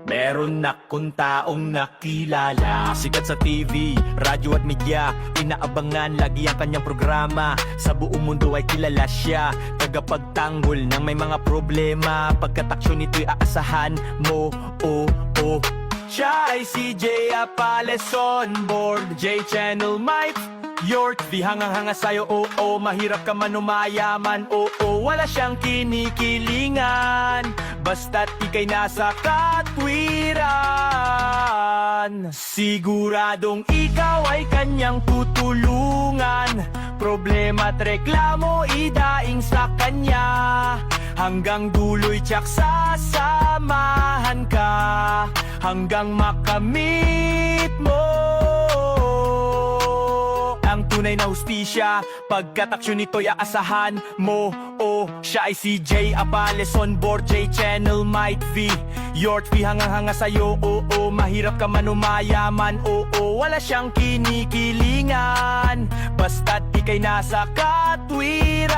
Meron akong taong nakilala, sikat sa TV, radyo at media, inaabangan lagi ang kanyang programa. Sa buong mundo ay kilala siya, tagapagtanggol ng may mga problema. Pagkataksyon nito'y aasahan mo, Siya ay si Jay Apales on board J-Channel Mike York, di hangang-hanga sa'yo, mahirap ka man umayaman, wala siyang kinikilingan, basta't ika'y nasa katwiran. Siguradong ikaw ay kanyang tutulungan, problema at reklamo idaing sa kanya. Hanggang dulo'y tiyak sasamahan ka, hanggang makamit mo ang tunay na hustisya. Pagkataksyon nito'y aasahan mo, siya ay si Jay Apales on board J-Channel Might V York, di hangang-hanga sa'yo, mahirap ka man umayaman, wala siyang kinikilingan, basta't ika'y nasa katwiran.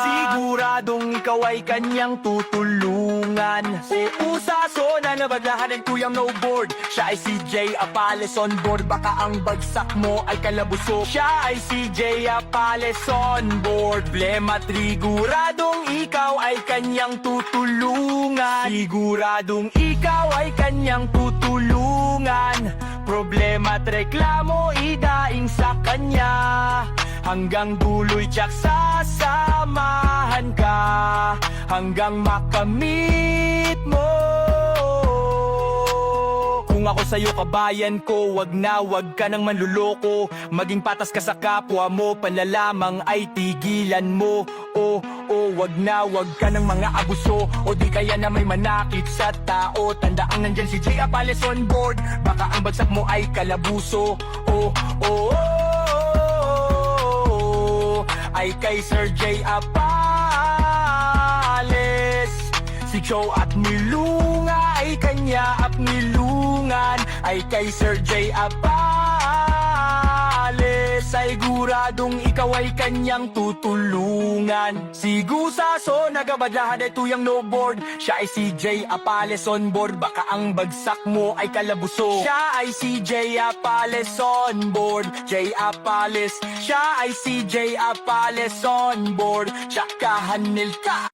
Siguradong ikaw ay kanyang tutulungan, usaso na nabadlahan ng tuyang no board. Siya ay si Jay Apales on board, baka ang bagsak mo ay kalabuso. Siya ay si Jay Apales on board, problema triguradong ikaw ay kanyang tutulungan. Siguradong ikaw ay kanyang tutulungan, problema at reklamo idaing sa kanya. Hanggang dulo'y tiyak sasamahan ka, hanggang makamit mo. Kung ako sa'yo kabayan ko, wag ka nang manluloko. Maging patas ka sa kapwa mo, panlalamang ay tigilan mo. Wag ka ng mga abuso, o di kaya na may manakit sa tao. Tandaang nandyan si Jay Apales on board, baka ang bagsak mo ay kalabuso. Ay kay Sir Jay Apales, si Joe at Milunga ay kanya at nilungan. Ay kay Sir Jay Apales, ay guradong ikaw ay kanyang tutulungan. Si Gusaso nagabadlahan ay tuyang no board, siya ay si Jay Apales on board, baka ang bagsak mo ay kalabuso. Siya ay si Jay Apales on board, Jay Apales. Siya ay si Jay Apales on board, siya kahanil ka.